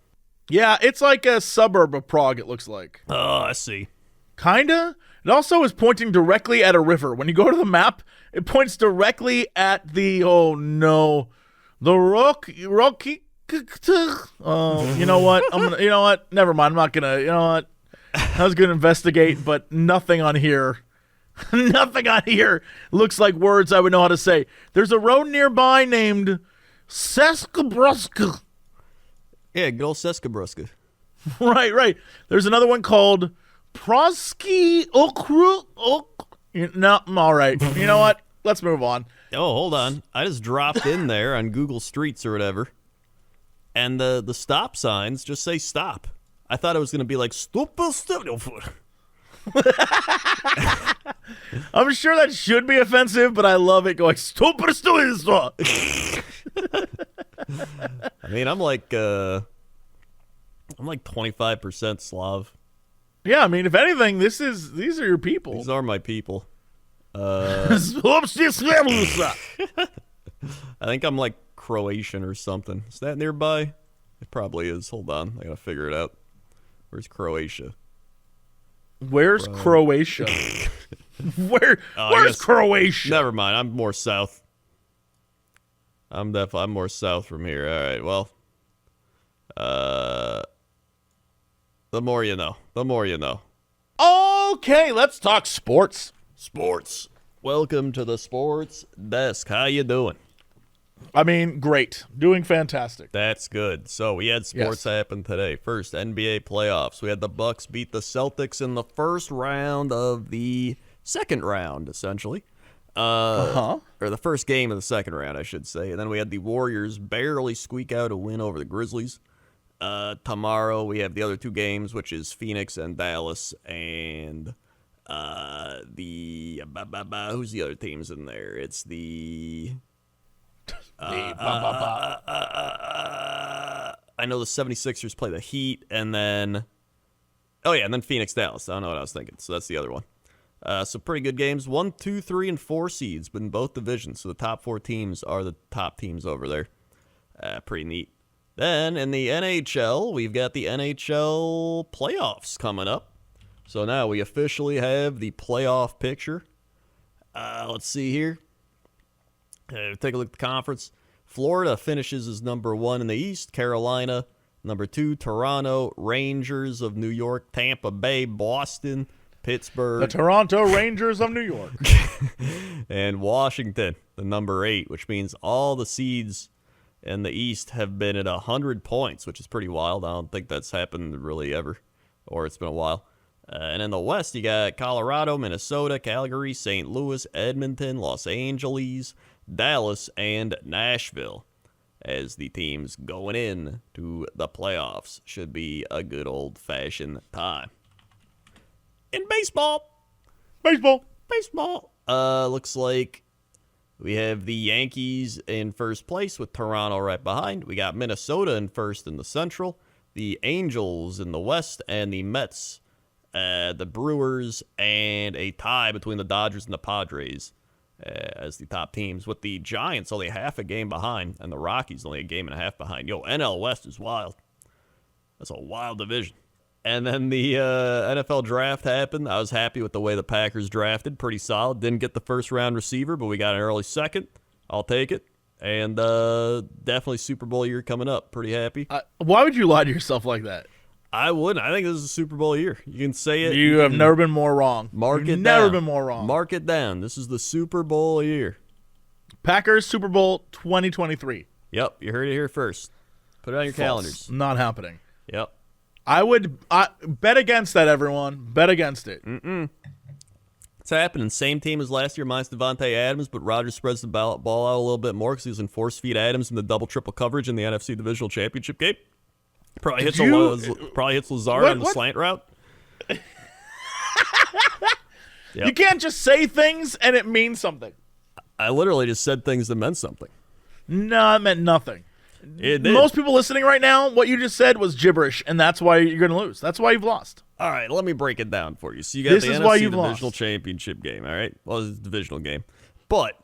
Yeah, it's like a suburb of Prague, it looks like. Oh, I see. Kinda. It also is pointing directly at a river. When you go to the map, it points directly at the, oh no, the rocky. Oh, you know what? You know what? Never mind. I'm not gonna. You know what? I was gonna investigate, but nothing on here. Nothing on here looks like words I would know how to say. There's a road nearby named Seskabruska. Yeah, good old Seskabruska. Right. There's another one called Prosky Okru. No, I'm all right. You know what? Let's move on. Oh, hold on. I just dropped in there on Google Streets or whatever, and the stop signs just say stop. I thought it was going to be like, stop. I'm sure that should be offensive, but I love it going, stop. I mean, I'm like 25% Slav. Yeah, I mean, if anything, these are your people. These are my people. I think I'm like Croatian or something. Is that nearby? It probably is. Hold on. I gotta figure it out. Where's Croatia? Where's Croatia? Where's Croatia? Never mind. I'm more south. I'm more south from here. All right. Well, the more you know. The more you know. Okay, let's talk sports. Sports. Welcome to the sports desk. How you doing? I mean, great. Doing fantastic. That's good. So we had sports happen today. First, NBA playoffs. We had the Bucks beat the Celtics in the first round of the second round, essentially. Or the first game of the second round, I should say. And then we had the Warriors barely squeak out a win over the Grizzlies. Tomorrow we have the other two games, which is Phoenix and Dallas, and who's the other teams in there? It's the I know the 76ers play the Heat, and then Phoenix Dallas. I don't know what I was thinking. So that's the other one. So pretty good games. 1, 2, 3, and 4 seeds in both divisions. So the top 4 teams are the top teams over there. Pretty neat. Then in the NHL, we've got the NHL playoffs coming up. So now we officially have the playoff picture. Let's see here. Take a look at the conference. Florida finishes as number 1 in the East. Carolina, number 2. Toronto, Rangers of New York, Tampa Bay, Boston, Pittsburgh. The Toronto Rangers of New York. And Washington, the number 8, which means all the seeds in the East have been at 100 points, which is pretty wild. I don't think that's happened really ever, or it's been a while. And in the West, you got Colorado, Minnesota, Calgary, St. Louis, Edmonton, Los Angeles, Dallas, and Nashville as the teams going in to the playoffs. Should be a good old-fashioned time. In baseball. Looks like we have the Yankees in first place with Toronto right behind. We got Minnesota in first in the Central, the Angels in the West, and the Mets, the Brewers, and a tie between the Dodgers and the Padres as the top teams, with the Giants only half a game behind and the Rockies only a game and a half behind. Yo, NL West is wild. That's a wild division. And then the NFL draft happened. I was happy with the way the Packers drafted. Pretty solid. Didn't get the first-round receiver, but we got an early second. I'll take it. And definitely Super Bowl year coming up. Pretty happy. Why would you lie to yourself like that? I wouldn't. I think this is a Super Bowl year. You can say it. You have never been more wrong. You've never been more wrong. Mark it down. This is the Super Bowl year. Packers Super Bowl 2023. Yep, you heard it here first. Put it on your calendars. Not happening. Yep. I would bet against that, everyone. Bet against it. It's happening. Same team as last year minus Devontae Adams, but Rodgers spreads the ball out a little bit more because he was in force feed Adams in the double-triple coverage in the NFC Divisional Championship game. Probably hits Lazard on the slant route. Yep. You can't just say things and it means something. I literally just said things that meant something. No, it meant nothing. It did. Most people listening right now, what you just said was gibberish, and that's why you're going to lose. That's why you've lost. All right, let me break it down for you. So you got This the is why NFC you've Divisional lost. Championship game, all right? Well, it's a divisional game. But,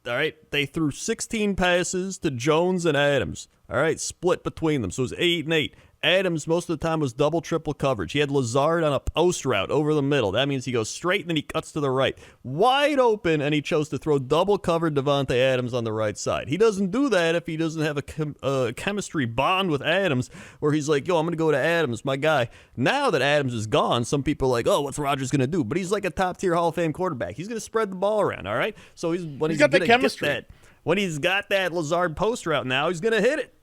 all right, they threw 16 passes to Jones and Adams, all right, split between them. So it was 8 and 8. Adams, most of the time, was double-triple coverage. He had Lazard on a post route over the middle. That means he goes straight and then he cuts to the right. Wide open, and he chose to throw double-covered Devontae Adams on the right side. He doesn't do that if he doesn't have a chemistry bond with Adams where he's like, yo, I'm going to go to Adams, my guy. Now that Adams is gone, some people are like, oh, what's Rodgers going to do? But he's like a top-tier Hall of Fame quarterback. He's going to spread the ball around, all right? So he's got the chemistry. When he's got that Lazard post route now, he's going to hit it.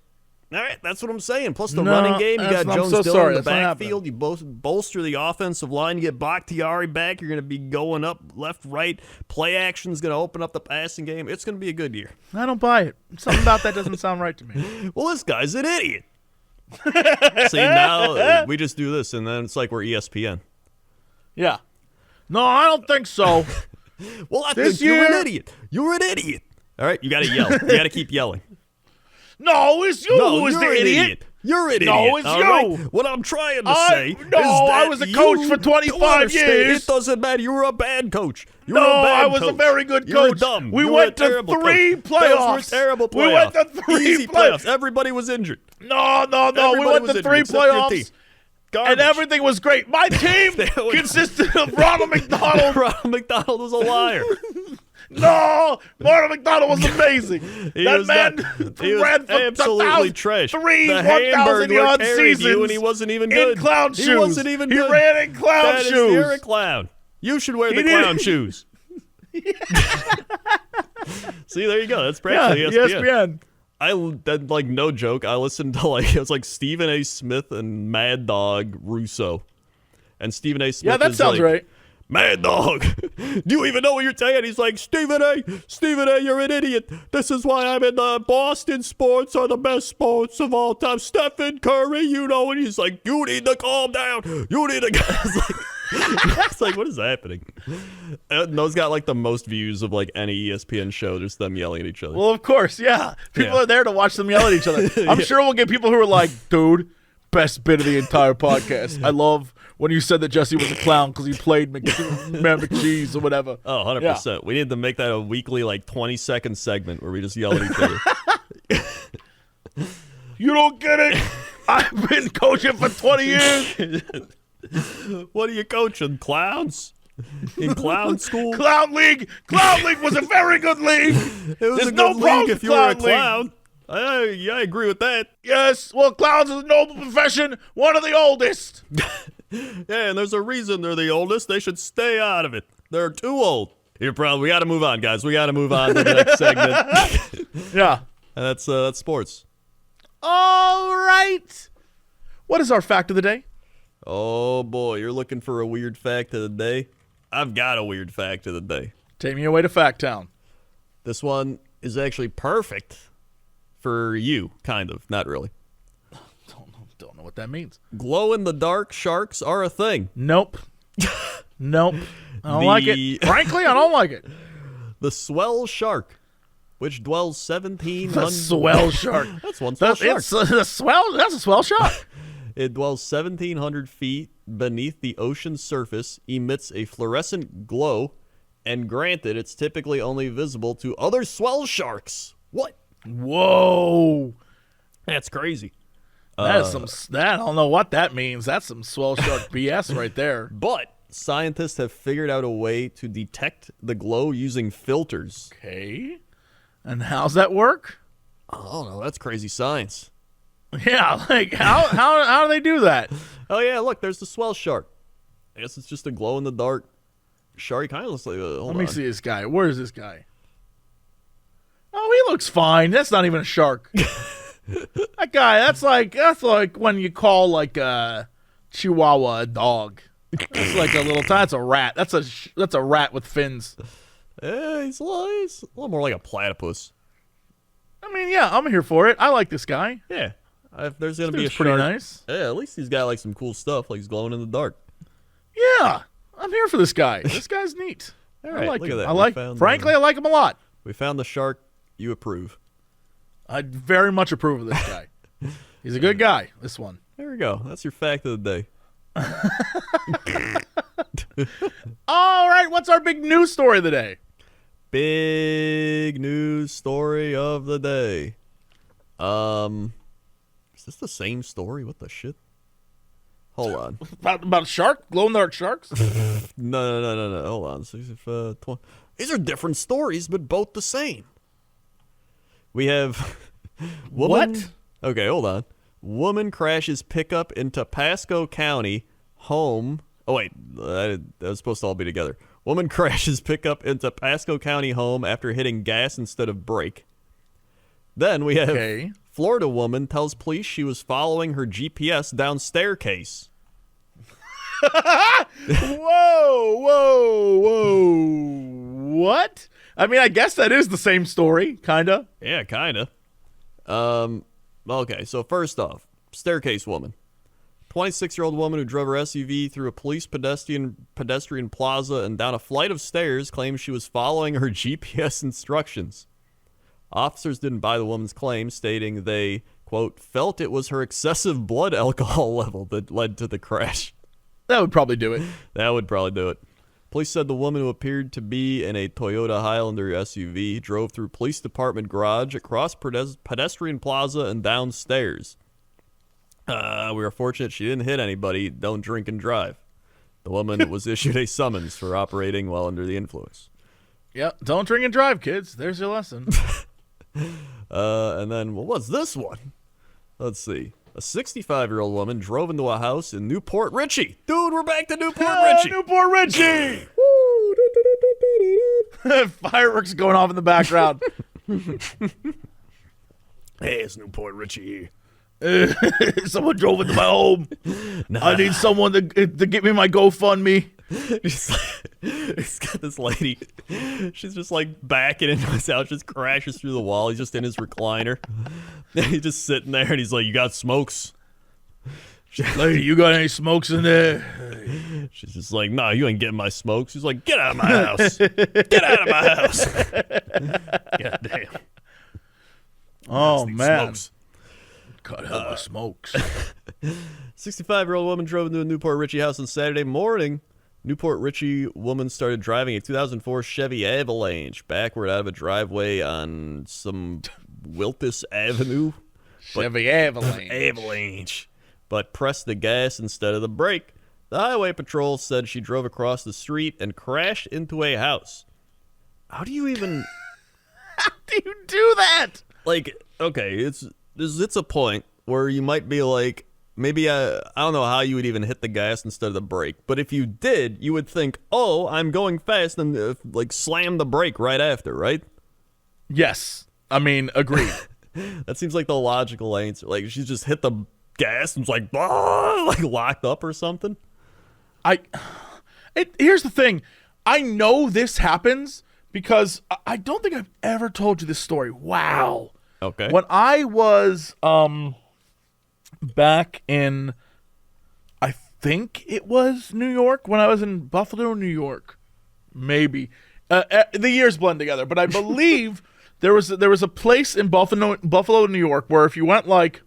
All right, that's what I'm saying. Plus the running game, you got Jones Dillon in the backfield. You bolster the offensive line. You get Bakhtiari back. You're going to be going up left, right. Play action's going to open up the passing game. It's going to be a good year. I don't buy it. Something about that doesn't sound right to me. Well, this guy's an idiot. See, now we just do this, and then it's like we're ESPN. Yeah. No, I don't think so. Well, I think you're an idiot. You're an idiot. All right, you got to yell. You got to keep yelling. No, it's you who is the idiot. You're an idiot. No, it's you. Right? What I'm trying to say is that I was a coach for 25 years. It doesn't matter. You were a bad coach. I was a very good coach. You were dumb. We went to 3 playoffs. Those were terrible playoffs. We went to 3 Easy playoffs. Everybody was injured. No. We went to 3 playoffs. And everything was great. My team consisted of Ronald McDonald. Ronald McDonald was a liar. No, Ronald McDonald was amazing. That man ran for absolutely trash. 1,000-yard seasons, and he wasn't even good. In clown shoes. He wasn't even good. He ran in clown shoes. You're a clown. You should wear the clown shoes. See, there you go. That's practically ESPN. That, like, no joke. I listened to it was like Stephen A. Smith and Mad Dog Russo, and Stephen A. Smith. Yeah, that sounds right. Mad Dog, do you even know what you're saying? He's like, Stephen A., you're an idiot. This is why I'm in the Boston sports are the best sports of all time. Stephen Curry, you know, and he's like, you need to calm down. You need to. It's like, what is happening? And those got like the most views of like any ESPN show, just them yelling at each other. Well, of course, yeah. People are there to watch them yell at each other. I'm sure we'll get people who are like, dude, best bit of the entire podcast. I love when you said that Jesse was a clown because he played McCheese or whatever. Oh, 100%. Yeah. We need to make that a weekly, like, 20-second segment where we just yell at each other. You don't get it? I've been coaching for 20 years. What are you coaching? Clowns? In clown school? Clown League. Clown League was a very good league. It was a good league if you were a clown. Yeah, I agree with that. Yes, well, clowns is a noble profession, one of the oldest. Yeah, and there's a reason they're the oldest. They should stay out of it. They're too old. We got to move on, guys. We got to move on to the next segment. Yeah. And that's sports. All right. What is our fact of the day? Oh, boy. You're looking for a weird fact of the day? I've got a weird fact of the day. Take me away to Fact Town. This one is actually perfect for you, kind of. Not really. Don't know what that means. Glow-in-the-dark sharks are a thing. Nope. Nope. I don't like it. Frankly, I don't like it. The swell shark, which dwells 1,700... The swell shark. That's one swell shark. That's a swell shark. It dwells 1,700 feet beneath the ocean surface, emits a fluorescent glow, and granted, it's typically only visible to other swell sharks. What? Whoa. That's crazy. That is I don't know what that means. That's some swell shark BS right there. But scientists have figured out a way to detect the glow using filters. Okay. And how's that work? Oh no, that's crazy science. Yeah, like how do they do that? Oh yeah, look, there's the swell shark. I guess it's just a glow in the dark shark. Kind of looks like. Let me see this guy. Where is this guy? Oh, he looks fine. That's not even a shark. That guy. That's like when you call like a Chihuahua a dog. That's like a little. That's a rat. That's a rat with fins. He's a little more like a platypus. I mean, yeah, I'm here for it. I like this guy. Yeah. If there's gonna be a pretty shark, nice. Yeah, at least he's got like some cool stuff, like he's glowing in the dark. Yeah, I'm here for this guy. This guy's neat. All right, I like look him. at that. I like. Frankly, I like him a lot. We found the shark you approve. I very much approve of this guy. He's a good guy. This one. There we go. That's your fact of the day. All right, what's our big news story of the day? Big news story of the day. Is this the same story? What the shit? Hold on. About a shark? Glow-in-the-dark sharks? No. Hold on. These are different stories, but both the same. We have woman. What? Okay, hold on. Woman crashes pickup into Pasco County home. Oh wait, that was supposed to all be together. Woman crashes pickup into Pasco County home after hitting gas instead of brake. Then we have Florida woman tells police she was following her GPS down staircase. Whoa. What? I mean, I guess that is the same story, kinda. Yeah, kinda. Okay, so first off, staircase woman. 26-year-old woman who drove her SUV through a police pedestrian plaza and down a flight of stairs claims she was following her GPS instructions. Officers didn't buy the woman's claim, stating they, quote, felt it was her excessive blood alcohol level that led to the crash. That would probably do it. That would probably do it. Police said the woman, who appeared to be in a Toyota Highlander SUV, drove through police department garage, across pedestrian plaza, and downstairs. We were fortunate she didn't hit anybody. Don't drink and drive. The woman was issued a summons for operating while under the influence. Yep, don't drink and drive, kids. There's your lesson. And then, well, what's this one? Let's see. A 65-year-old woman drove into a house in Newport Richey. Dude, we're back to Newport Richey. Newport Richey! Fireworks going off in the background. Hey, it's Newport Richie here. Someone drove into my home. I need someone to get me my GoFundMe. He's got this lady. She's just like backing into his house, just crashes through the wall. He's just in his recliner. He's just sitting there, and he's like, "You got smokes?" Lady, you got any smokes in there? She's just like, "Nah, you ain't getting my smokes." He's like, "Get out of my house! Get out of my house!" God damn. Oh man. Smokes. God help my smokes. 65-year-old woman drove into a Newport Richey house on Saturday morning. Newport Richey woman started driving a 2004 Chevy Avalanche backward out of a driveway on some Wiltis Avenue. Chevy Avalanche. Avalanche. But pressed the gas instead of the brake. The highway patrol said she drove across the street and crashed into a house. How do you even... How do you do that? Like, okay, it's a point where you might be like, maybe I don't know how you would even hit the gas instead of the brake, but if you did, you would think, oh, I'm going fast, and like slam the brake right after, right? Yes. I mean, agreed. That seems like the logical answer. Like, she just hit the gas and was like, ah, like locked up or something. Here's the thing. I know this happens because I don't think I've ever told you this story. Wow. Okay. When I was back in, I think it was New York, when I was in Buffalo, New York, maybe. The years blend together, but I believe there was a place in Buffalo, New York, where if you went like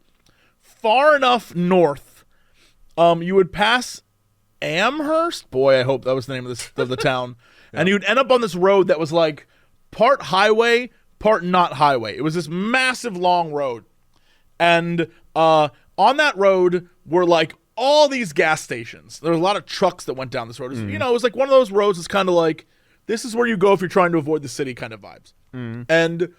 far enough north, you would pass Amherst. Boy, I hope that was the name of the town. Yeah. And you'd end up on this road that was like part highway, part not highway. It was this massive long road. And on that road were like all these gas stations. There were a lot of trucks that went down this road. It was, it was like one of those roads that's kind of like, this is where you go if you're trying to avoid the city kind of vibes. And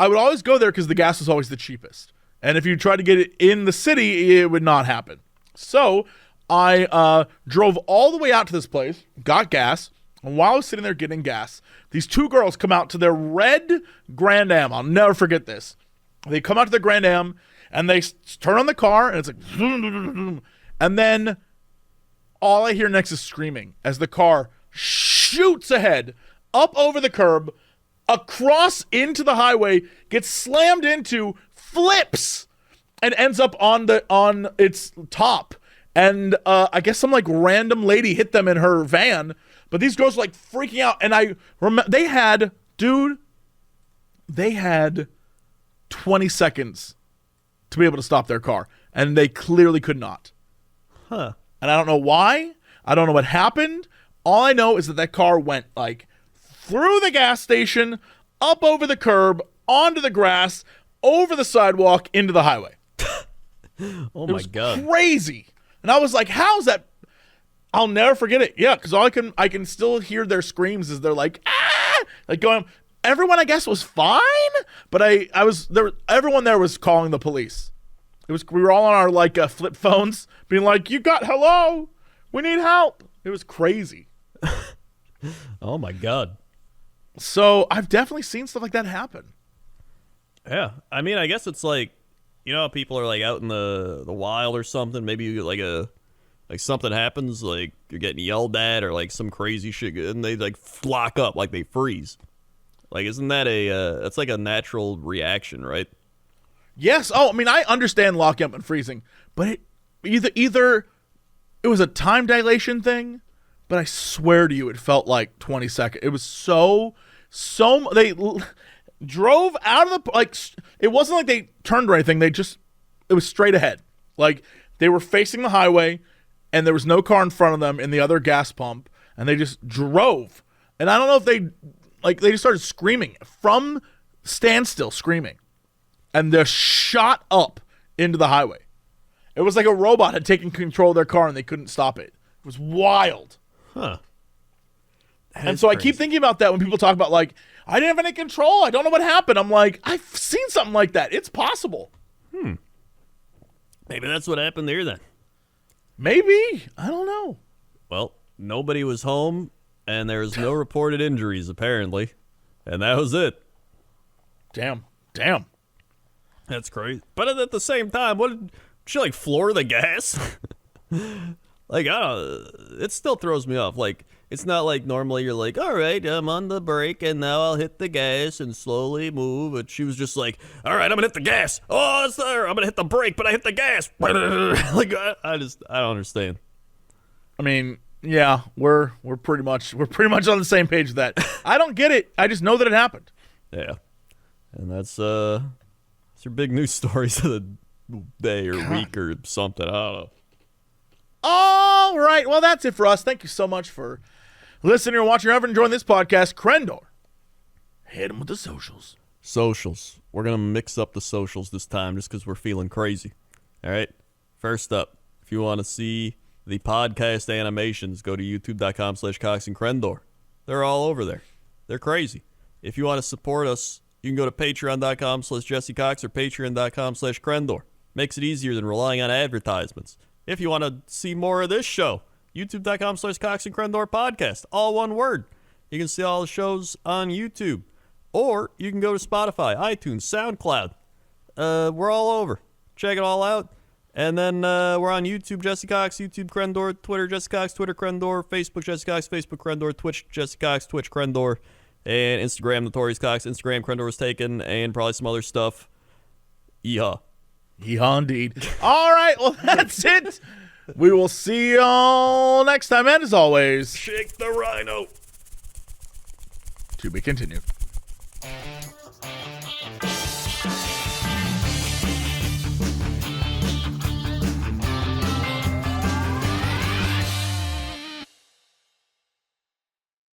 I would always go there because the gas was always the cheapest. And if you tried to get it in the city, it would not happen. So I drove all the way out to this place, got gas, and while I was sitting there getting gas, these two girls come out to their red Grand Am. I'll never forget this. They come out to the Grand Am, and they turn on the car, and it's like, and then all I hear next is screaming as the car shoots ahead, up over the curb, across into the highway, gets slammed into, flips, and ends up on its top. And I guess some like random lady hit them in her van, but these girls were like freaking out. And I remember they had 20 seconds to be able to stop their car, and they clearly could not. Huh. And I don't know why. I don't know what happened. All I know is that car went like through the gas station, up over the curb, onto the grass, over the sidewalk, into the highway. Oh my God. Crazy. And I was like, how's that? I'll never forget it. Yeah, because I can still hear their screams as they're like, ah, like going. Everyone, I guess, was fine, but I was there. Everyone there was calling the police. We were all on our like flip phones, being like, hello, we need help. It was crazy. Oh my God. So I've definitely seen stuff like that happen. Yeah, I mean, I guess it's like, you know, how people are like out in the wild or something. Maybe you like something happens, like you're getting yelled at or like some crazy shit, and they like lock up, like they freeze. Like, isn't that that's like a natural reaction, right? Yes. Oh, I mean, I understand locking up and freezing, but either it was a time dilation thing, but I swear to you, it felt like 20 seconds. It was so they drove out of the, like, it wasn't like they turned or anything. It was straight ahead. Like, they were facing the highway, and there was no car in front of them in the other gas pump, and they just drove. And I don't know if they just started screaming from standstill, screaming, and they're shot up into the highway. It was like a robot had taken control of their car and they couldn't stop it. It was wild. Huh. And so crazy. I keep thinking about that when people talk about like, I didn't have any control, I don't know what happened. I'm like, I've seen something like that. It's possible. Maybe that's what happened there then. Maybe. I don't know. Well, nobody was home, and there was no reported injuries, apparently. And that was it. Damn. That's crazy. But at the same time, what did she, like, floor the gas? Like, I don't, it still throws me off. Like, it's not like normally you're like, all right, I'm on the brake, and now I'll hit the gas and slowly move. But she was just like, all right, I'm going to hit the gas. Oh, it's there. I'm going to hit the brake, but I hit the gas. Like, I don't understand. I mean, yeah, we're pretty much on the same page with that. I don't get it. I just know that it happened. Yeah. And that's your big news stories of the day or week or something. I don't know. All right. Well, that's it for us. Thank you so much for listening or watching or ever enjoying this podcast. Crendor, hit him with the socials. Socials. We're going to mix up the socials this time just because we're feeling crazy. All right. First up, if you want to see the podcast animations, go to youtube.com/Cox and Crendor. They're all over there. They're crazy. If you want to support us, you can go to patreon.com/Jesse Cox or patreon.com/Crendor. Makes it easier than relying on advertisements. If you want to see more of this show, youtube.com/Cox and Crendor podcast. All one word. You can see all the shows on YouTube. Or you can go to Spotify, iTunes, SoundCloud. We're all over. Check it all out. And then we're on YouTube, Jesse Cox, YouTube, Crendor, Twitter, Jesse Cox, Twitter, Crendor, Facebook, Jesse Cox, Facebook, Crendor, Twitch, Jesse Cox, Twitch, Crendor, and Instagram, Notorious Cox. Instagram, Crendor was taken, and probably some other stuff. Yeehaw. Yeehaw indeed. All right, well, that's it. We will see y'all next time. And as always, shake the rhino. To be continued.